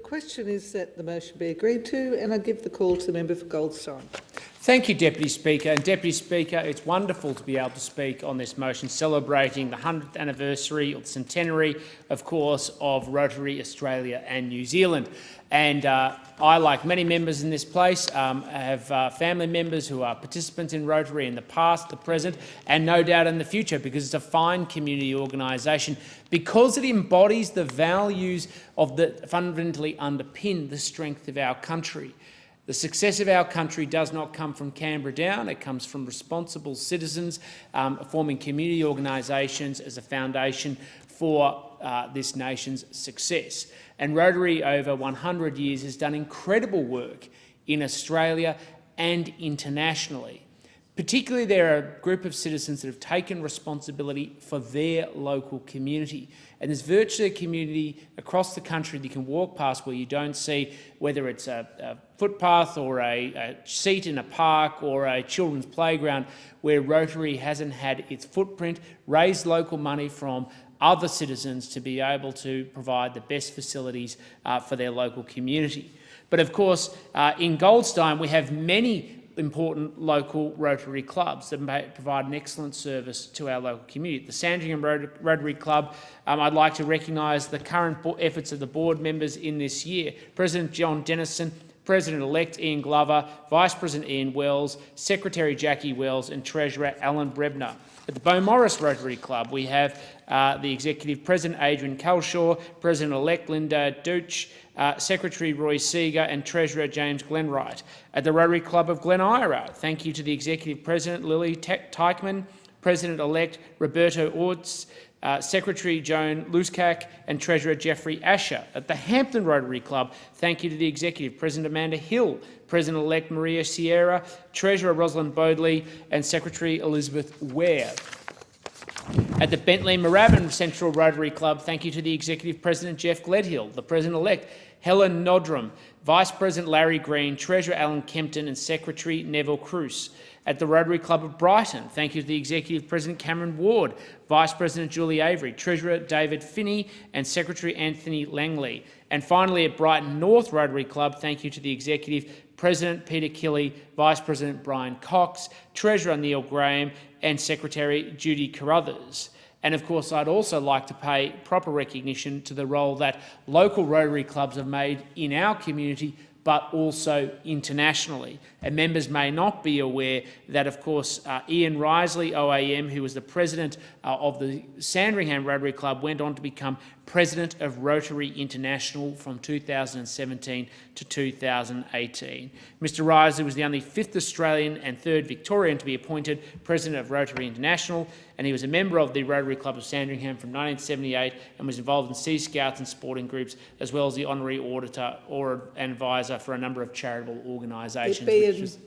question is that the motion be agreed to, and I give the call to the member for Goldstein. Thank you, Deputy Speaker. And Deputy Speaker, it's wonderful to be able to speak on this motion celebrating the 100th anniversary or the centenary, of course, of Rotary Australia and New Zealand. And I, like many members in this place, have family members who are participants in Rotary in the past, the present, and no doubt in the future, because it's a fine community organisation, because it embodies the values of that fundamentally underpin the strength of our country. The success of our country does not come from Canberra down. It comes from responsible citizens forming community organisations as a foundation for this nation's success. And Rotary, over 100 years, has done incredible work in Australia and internationally. Particularly, there are a group of citizens that have taken responsibility for their local community. And there's virtually a community across the country that you can walk past where you don't see, whether it's a footpath or a seat in a park or a children's playground, where Rotary hasn't had its footprint, raised local money from other citizens to be able to provide the best facilities for their local community. But of course, in Goldstein, we have many important local Rotary clubs that provide an excellent service to our local community. The Sandringham Rotary Club, I'd like to recognise the current efforts of the board members in this year. President John Dennison, President-elect Ian Glover, Vice President Ian Wells, Secretary Jackie Wells and Treasurer Alan Brebner. At the Beaumaris Rotary Club, we have the Executive President Adrian Calshaw, President-elect Linda Deutsch, Secretary Roy Seeger and Treasurer James Glenwright. At the Rotary Club of Glen Ira, thank you to the Executive President Lily Teichman, President-elect Roberto Orts, Secretary Joan Luskak and Treasurer Jeffrey Asher. At the Hampton Rotary Club, thank you to the Executive President Amanda Hill, President-elect Maria Sierra, Treasurer Rosalind Bodley and Secretary Elizabeth Ware. At the Bentley Moorabbin Central Rotary Club, thank you to the Executive President Jeff Gledhill, the President-elect Helen Nodram, Vice President Larry Green, Treasurer Alan Kempton and Secretary Neville Cruz. At the Rotary Club of Brighton, thank you to the Executive President Cameron Ward, Vice President Julie Avery, Treasurer David Finney and Secretary Anthony Langley. And finally, at Brighton North Rotary Club, thank you to the Executive President Peter Killey, Vice President Brian Cox, Treasurer Neil Graham and Secretary Judy Carruthers. And of course, I'd also like to pay proper recognition to the role that local Rotary clubs have made in our community, but also internationally. And members may not be aware that, of course, Ian Risley, OAM, who was the president of the Sandringham Rotary Club, went on to become president of Rotary International from 2017 to 2018. Mr Risley was the only 5th Australian and 3rd Victorian to be appointed president of Rotary International, and he was a member of the Rotary Club of Sandringham from 1978 and was involved in Sea Scouts and sporting groups, as well as the honorary auditor or an advisor for a number of charitable organisations.